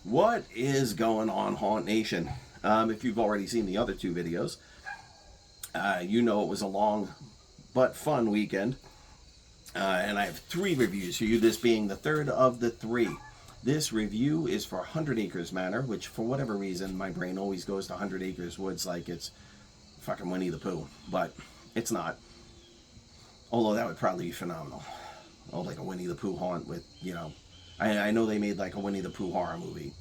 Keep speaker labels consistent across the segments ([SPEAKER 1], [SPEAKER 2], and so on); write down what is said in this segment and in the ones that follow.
[SPEAKER 1] What is going on, Haunt Nation? If you've already seen the other two videos, you know it was a long but fun weekend. And I have three reviews for you, this being the third of the three. This review is for 100 Acres Manor, which for whatever reason, my brain always goes to 100 Acres Woods like it's fucking Winnie the Pooh, but it's not. Although that would probably be phenomenal. Oh, like a Winnie the Pooh haunt with, I know they made like a Winnie the Pooh horror movie.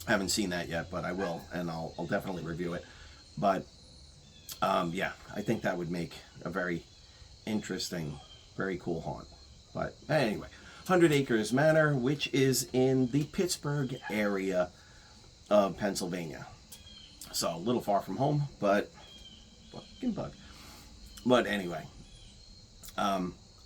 [SPEAKER 1] I haven't seen that yet, but I will, and I'll definitely review it. But, yeah, I think that would make a very interesting, very cool haunt. But anyway, 100 Acres Manor, which is in the Pittsburgh area of Pennsylvania. So, a little far from home, but fucking bug. But anyway,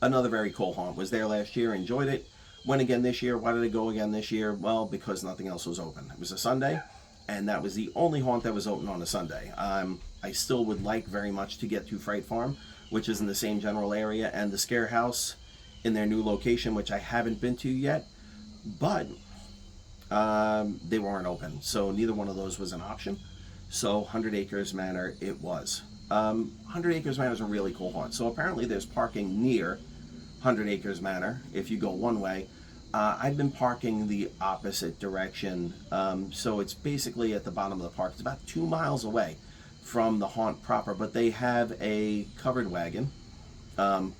[SPEAKER 1] another very cool haunt. Was there last year, enjoyed it. Went again this year. Why did I go again this year? Well, because nothing else was open. It was a Sunday, and that was the only haunt that was open on a Sunday. I still would like very much to get to Fright Farm, which is in the same general area, and the Scare House in their new location, which I haven't been to yet, but they weren't open, so neither one of those was an option. So 100 Acres Manor it was. 100 Acres Manor is a really cool haunt. So apparently there's parking near 100 Acres Manor if you go one way. I've been parking the opposite direction, so it's basically at the bottom of the park. It's about 2 miles away from the haunt proper, but they have a covered wagon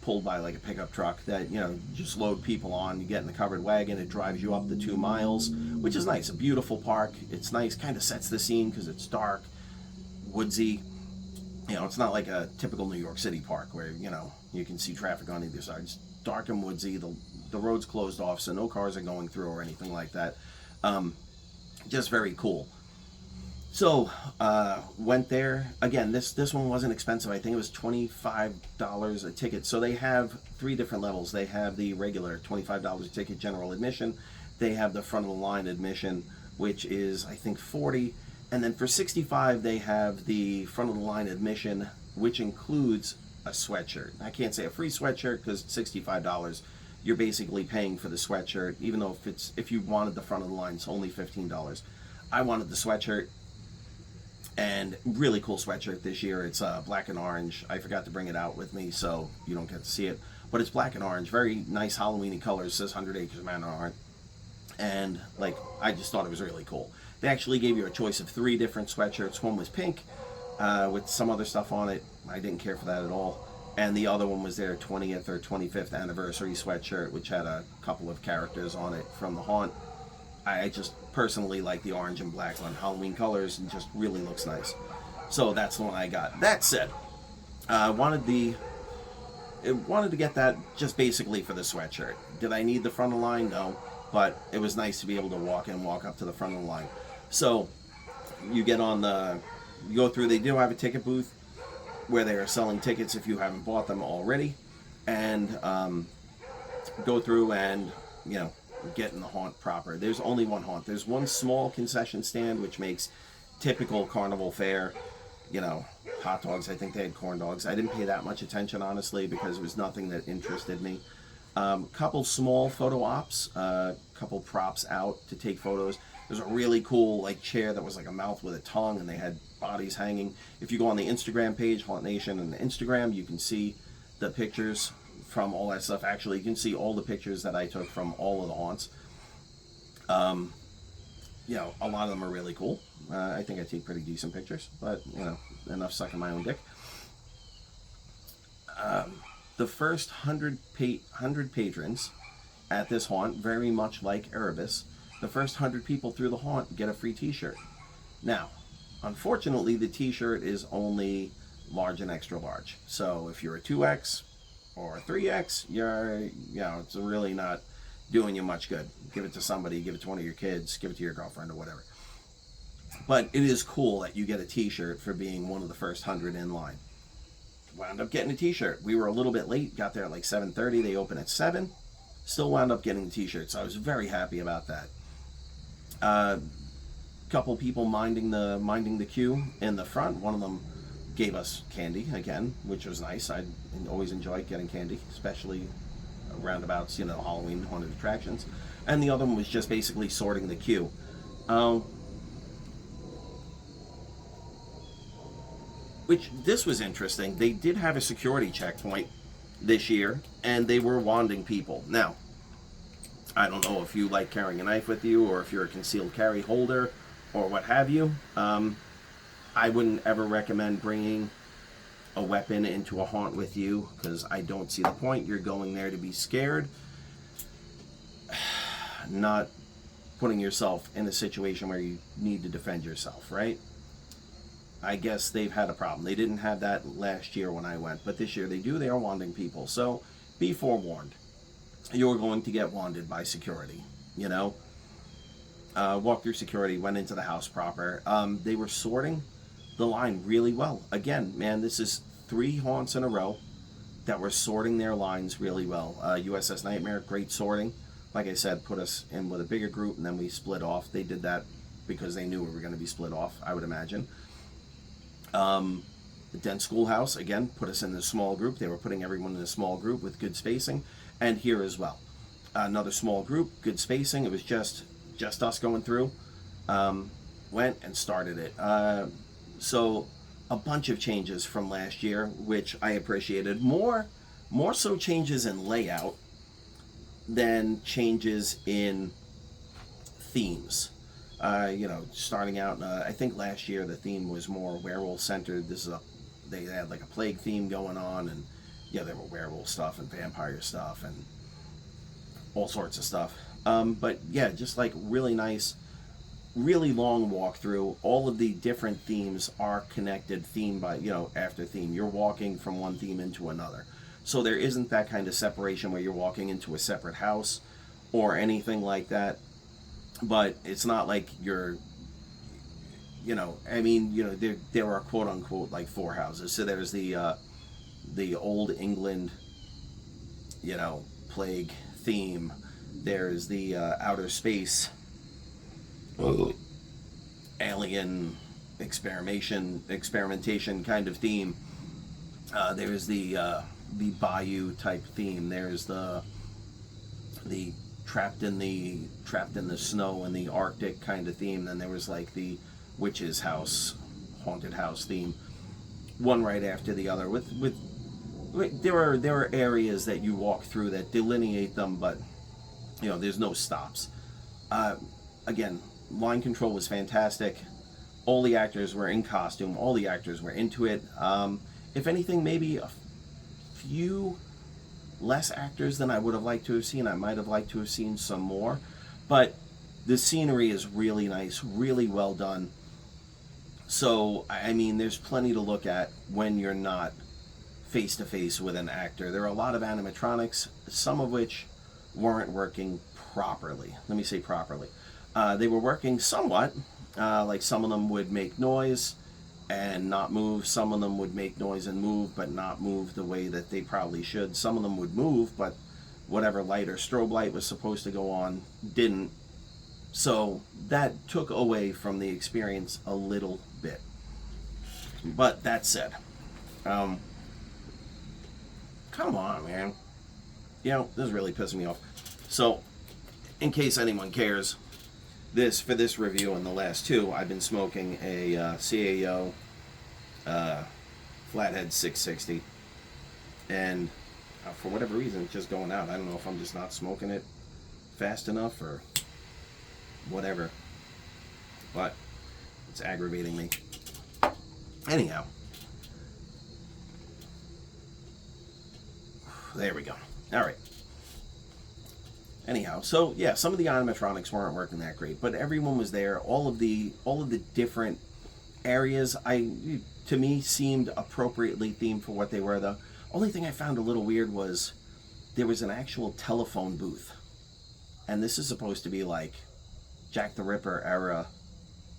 [SPEAKER 1] pulled by like a pickup truck that, just load people on. You get in the covered wagon, it drives you up the 2 miles, which is nice. A beautiful park. It's nice, kind of sets the scene because it's dark, woodsy. It's not like a typical New York City park where, you can see traffic on either side. It's dark and woodsy. The road's closed off, so no cars are going through or anything like that. Just very cool. So, went there. Again, this one wasn't expensive. I think it was $25 a ticket. So they have three different levels. They have the regular $25 a ticket general admission. They have the front of the line admission, which is, I think, $40. And then for $65, they have the front of the line admission, which includes a sweatshirt. I can't say a free sweatshirt because it's $65. You're basically paying for the sweatshirt, even though if you wanted the front of the line, it's only $15. I wanted the sweatshirt, and really cool sweatshirt this year. It's black and orange. I forgot to bring it out with me, so you don't get to see it. But it's black and orange, very nice Halloween-y colors. It says 100 Acres Manor on it. And, I just thought it was really cool. They actually gave you a choice of 3 different sweatshirts. One was pink with some other stuff on it. I didn't care for that at all. And the other one was their 20th or 25th anniversary sweatshirt, which had a couple of characters on it from the haunt. I just personally like the orange and black on Halloween colors, and just really looks nice. So that's the one I got. That said, I wanted to get that just basically for the sweatshirt. Did I need the front of the line? No. But it was nice to be able to walk up to the front of the line. So you go through, they do have a ticket booth where they are selling tickets if you haven't bought them already, and go through and, get in the haunt proper. There's only one haunt. There's one small concession stand, which makes typical carnival fare, hot dogs. I think they had corn dogs. I didn't pay that much attention, honestly, because it was nothing that interested me. Couple small photo ops, couple props out to take photos. There's a really cool chair that was like a mouth with a tongue, and they had bodies hanging. If you go on the Instagram page, Haunt Nation, and the Instagram, you can see the pictures from all that stuff. Actually, you can see all the pictures that I took from all of the haunts. A lot of them are really cool. I think I take pretty decent pictures, but enough sucking my own dick. The first 100 patrons at this haunt, very much like Erebus, the first 100 people through the haunt get a free t-shirt. Now, unfortunately, the t-shirt is only large and extra large. So if you're a 2X or a 3X, it's really not doing you much good. Give it to somebody, give it to one of your kids, give it to your girlfriend or whatever. But it is cool that you get a t-shirt for being one of the first 100 in line. Wound up getting a t-shirt. We were a little bit late, got there at 7:30. They open at 7. Still wound up getting the t-shirt, so I was very happy about that. Couple people minding the queue in the front. One of them gave us candy again, which was nice. I always enjoy getting candy, especially roundabouts, Halloween haunted attractions. And the other one was just basically sorting the queue. Um, which this was interesting. They did have a security checkpoint this year, and they were wanding people. Now, I don't know if you like carrying a knife with you, or if you're a concealed carry holder, or what have you. I wouldn't ever recommend bringing a weapon into a haunt with you, because I don't see the point. You're going there to be scared, not putting yourself in a situation where you need to defend yourself, right? I guess they've had a problem. They didn't have that last year when I went, but this year they do. They are wanding people. So be forewarned. You're going to get wanded by security, you know? Walked through security, went into the house proper. They were sorting the line really well. Again, man, this is 3 haunts in a row that were sorting their lines really well. USS Nightmare, great sorting. Like I said, put us in with a bigger group, and then we split off. They did that because they knew we were going to be split off, I would imagine. The Dent Schoolhouse, again, put us in a small group. They were putting everyone in a small group with good spacing. And here as well. Another small group, good spacing. It was just us going through. Went and started it. So a bunch of changes from last year, which I appreciated. More so changes in layout than changes in themes. Starting out, I think last year the theme was more werewolf centered. They had like a plague theme going on, and yeah, there were werewolf stuff and vampire stuff and all sorts of stuff. But yeah, just like really nice, really long walkthrough. All of the different themes are connected theme by, after theme. You're walking from one theme into another. So there isn't that kind of separation where you're walking into a separate house or anything like that. But it's not like you're, there are quote unquote like 4 houses. So there's the old England, plague theme. There's the outer space alien experimentation kind of theme. There's the bayou type theme. There's the trapped in the snow in the Arctic kind of theme. Then there was like the witch's house, haunted house theme. One right after the other. There are areas that you walk through that delineate them, but there's no stops. Again, line control was fantastic. All the actors were in costume. All the actors were into it. If anything, maybe a few less actors than I would have liked to have seen. I might have liked to have seen some more, but the scenery is really nice, really well done. So, I mean, there's plenty to look at when you're not face to face with an actor. There are a lot of animatronics, some of which weren't working properly. Let me say properly. They were working somewhat, like some of them would make noise and not move. Some of them would make noise and move, but not move the way that they probably should. Some of them would move, but whatever light or strobe light was supposed to go on didn't. So that took away from the experience a little bit. But that said, come on, man. This is really pissing me off. So, in case anyone cares, for this review and the last 2, I've been smoking a CAO Flathead 660, and for whatever reason, it's just going out. I don't know if I'm just not smoking it fast enough or whatever, but it's aggravating me. Anyhow, there we go. All right. Anyhow, so yeah, some of the animatronics weren't working that great, but everyone was there. All of the different areas, to me, seemed appropriately themed for what they were. The only thing I found a little weird was there was an actual telephone booth, and this is supposed to be like Jack the Ripper era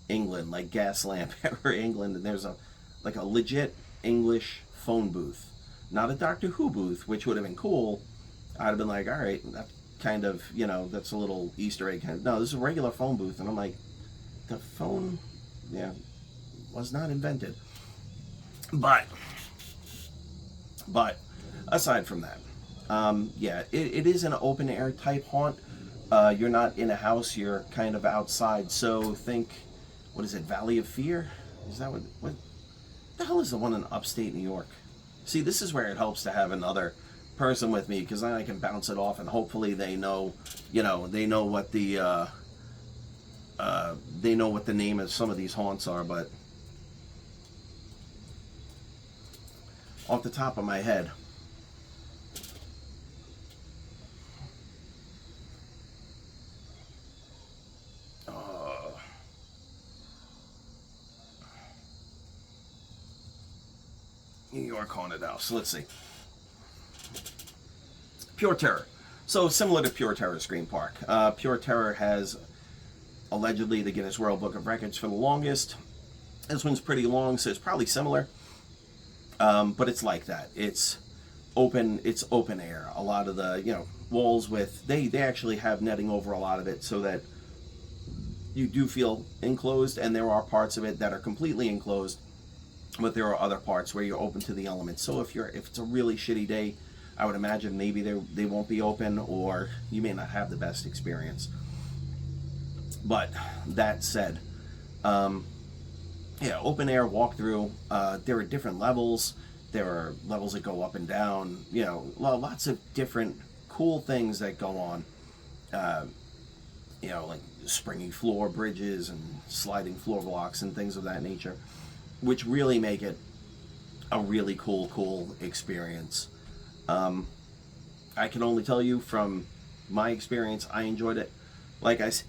[SPEAKER 1] England, like gas lamp era England, and there's a legit English phone booth, not a Doctor Who booth, which would have been cool. I'd have been like, all right, that kind of, that's a little Easter egg. No, this is a regular phone booth, and I'm like, the phone, was not invented. But aside from that, it is an open air type haunt, You're not in a house, you're kind of outside. So think, what is it, Valley of Fear? Is that what the hell is the one in upstate New York? See, this is where it helps to have another person with me, because then I can bounce it off, and hopefully they know, they know what the name of some of these haunts are. But off the top of my head, New York haunted house. Let's see. Pure Terror. So similar to Pure Terror Scream Park. Pure Terror has allegedly the Guinness World Book of Records for the longest. This one's pretty long, so it's probably similar. But it's like that. It's open air. A lot of the, walls with, they actually have netting over a lot of it so that you do feel enclosed, and there are parts of it that are completely enclosed, but there are other parts where you're open to the elements. So if it's a really shitty day, I would imagine maybe they won't be open, or you may not have the best experience. But that said, open air walkthrough. There are different levels. There are levels that go up and down. Lots of different cool things that go on. Like springy floor bridges and sliding floor blocks and things of that nature, which really make it a really cool experience. I can only tell you from my experience, I enjoyed it. Like I said,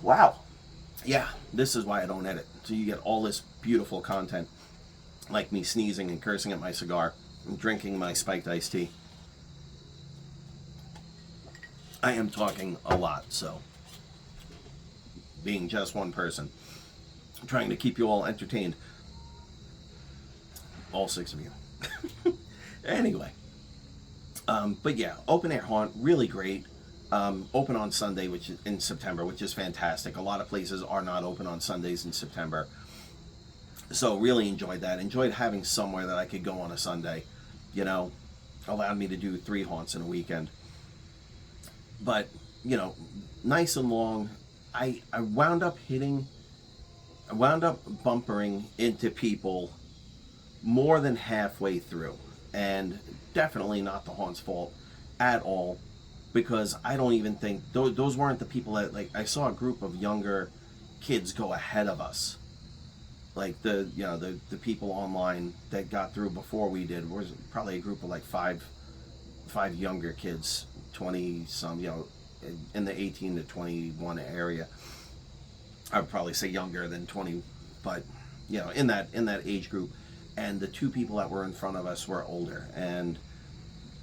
[SPEAKER 1] wow. Yeah, this is why I don't edit. So you get all this beautiful content, like me sneezing and cursing at my cigar and drinking my spiked iced tea. I am talking a lot, so being just one person, trying to keep you all entertained. All 6 of you. Anyway. But yeah, open air haunt, really great. Open on Sunday, which is in September, which is fantastic. A lot of places are not open on Sundays in September. So really enjoyed that. Enjoyed having somewhere that I could go on a Sunday. Allowed me to do 3 haunts in a weekend. But, nice and long. I wound up bumpering into people more than halfway through. And definitely not the haunt's fault at all, because I don't even think those weren't the people that, like, I saw a group of younger kids go ahead of us. Like the people online that got through before we did was probably a group of like five younger kids, 20 some, in the 18 to 21 area. I would probably say younger than 20, but in that age group. And the 2 people that were in front of us were older, and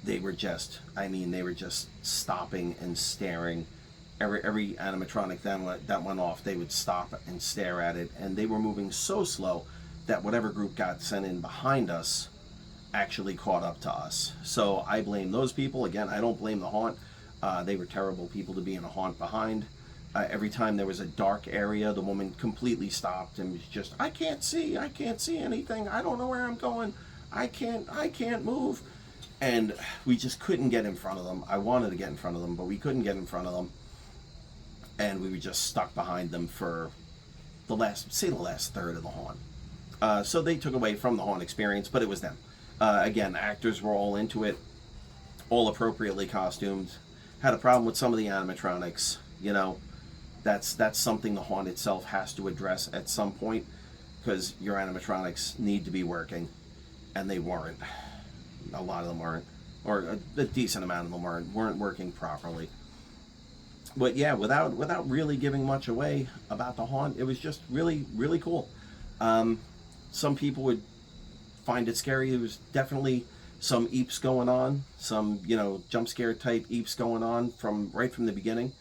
[SPEAKER 1] they were just stopping and staring. Every animatronic that went off, they would stop and stare at it, and they were moving so slow that whatever group got sent in behind us actually caught up to us. So I blame those people. Again, I don't blame the haunt. They were terrible people to be in a haunt behind. Every time there was a dark area, the woman completely stopped and was just, I can't see anything. I don't know where I'm going. I can't move. And we just couldn't get in front of them. I wanted to get in front of them, but we couldn't get in front of them. And we were just stuck behind them for the last third of the haunt. So they took away from the haunt experience, but it was them. Again, actors were all into it, all appropriately costumed. Had a problem with some of the animatronics. That's something the haunt itself has to address at some point, because your animatronics need to be working, and they weren't. A lot of them weren't, or a decent amount of them weren't working properly. But yeah, without really giving much away about the haunt, it was just really, really cool. Some people would find it scary. There was definitely some eeps going on, some jump scare type eeps going on right from the beginning.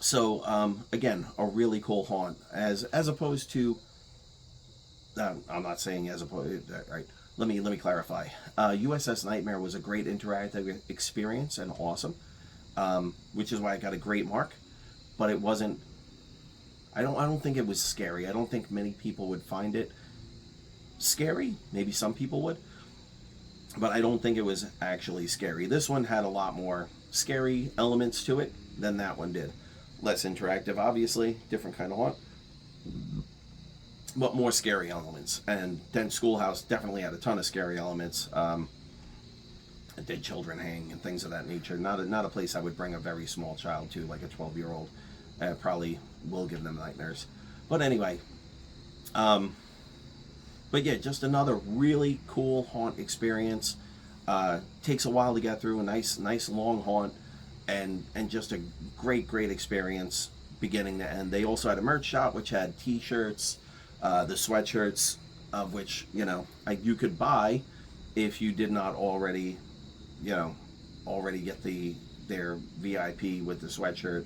[SPEAKER 1] So again, a really cool haunt, as opposed to. I'm not saying as opposed. Right. Let me clarify. USS Nightmare was a great interactive experience and awesome, which is why I got a great mark. But it wasn't. I don't think it was scary. I don't think many people would find it scary. Maybe some people would, but I don't think it was actually scary. This one had a lot more scary elements to it than that one did. Less interactive, obviously, different kind of haunt, but more scary elements. And then Schoolhouse definitely had a ton of scary elements. Dead children hang and things of that nature. Not a place I would bring a very small child to, like a 12-year-old. Probably will give them nightmares. But anyway, but yeah, just another really cool haunt experience. Takes a while to get through, a nice long haunt, and just a great experience beginning to end. They also had a merch shop which had t-shirts, the sweatshirts, of which you could buy if you did not already get their VIP with the sweatshirt.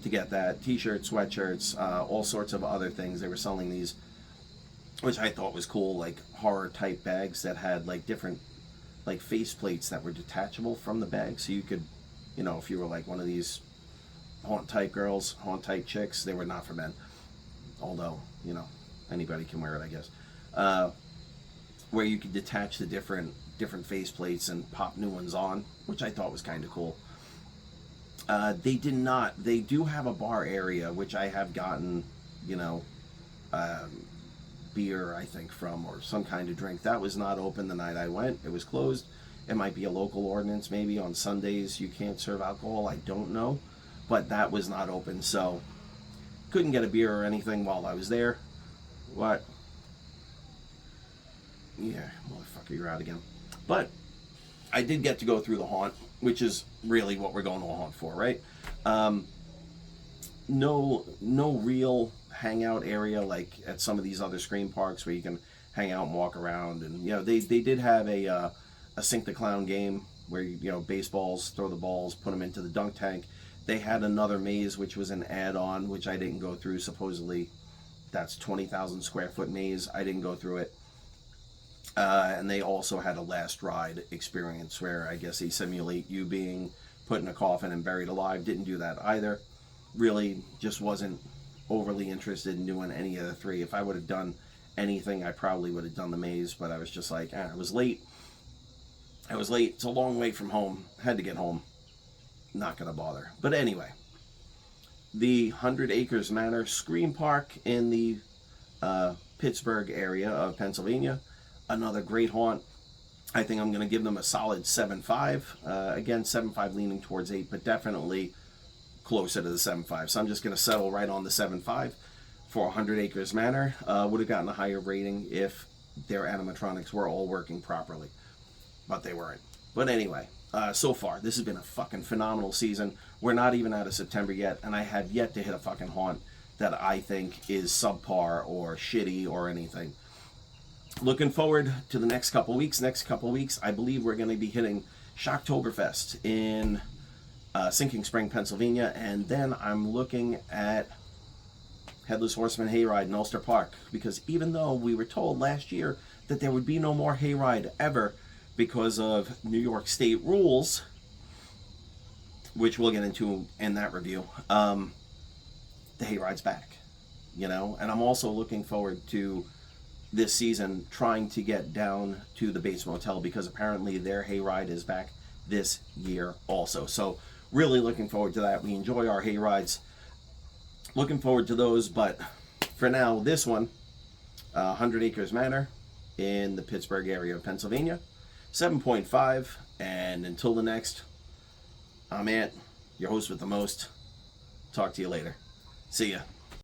[SPEAKER 1] To get that, t-shirts, sweatshirts, all sorts of other things. They were selling these, which I thought was cool, like horror type bags that had like different like face plates that were detachable from the bag, so you could, if you were like one of these haunt type girls, haunt type chicks, they were not for men, although anybody can wear it, I guess, where you could detach the different face plates and pop new ones on, which I thought was kind of cool. They do have a bar area, which I have gotten, beer, I think, from, or some kind of drink. That was not open the night I went. It was closed. It might be a local ordinance, maybe on Sundays you can't serve alcohol, I don't know, but that was not open, so couldn't get a beer or anything while I was there. What? Yeah, motherfucker, you're out again. But I did get to go through the haunt, which is really what we're going to a haunt for, right? No real hangout area like at some of these other Scream parks where you can hang out and walk around. And they did have a Sink the Clown game where baseballs, throw the balls, put them into the dunk tank. They had another maze which was an add-on, which I didn't go through. Supposedly that's 20,000 square foot maze. I didn't go through it. And they also had a last ride experience where I guess they simulate you being put in a coffin and buried alive. Didn't do that either. Really just wasn't overly interested in doing any of the three. If I would have done anything, I probably would have done the maze, but I was just like, I was late. It's a long way from home. Had to get home. Not gonna bother. But anyway, the 100 Acres Manor Scream Park in the Pittsburgh area of Pennsylvania. Another great haunt. I think I'm going to give them a solid 7.5. Again, 7.5 leaning towards 8, but definitely closer to the 7.5. So I'm just going to settle right on the 7.5 for 100 Acres Manor. Would have gotten a higher rating if their animatronics were all working properly, but they weren't. But anyway, so far, this has been a fucking phenomenal season. We're not even out of September yet, and I have yet to hit a fucking haunt that I think is subpar or shitty or anything. Looking forward to the next couple weeks. I believe we're going to be hitting Shocktoberfest in Sinking Spring, Pennsylvania, and then I'm looking at Headless Horseman Hayride in Ulster Park, because even though we were told last year that there would be no more hayride ever because of New York State rules, which we'll get into in that review, the hayride's back, and I'm also looking forward to this season trying to get down to the Bates Motel, because apparently their hayride is back this year also. So really looking forward to that. We enjoy our hayrides. Looking forward to those, but for now, this one, 100 Acres Manor in the Pittsburgh area of Pennsylvania, 7.5. And until the next, I'm Ant, your host with the most. Talk to you later. See ya.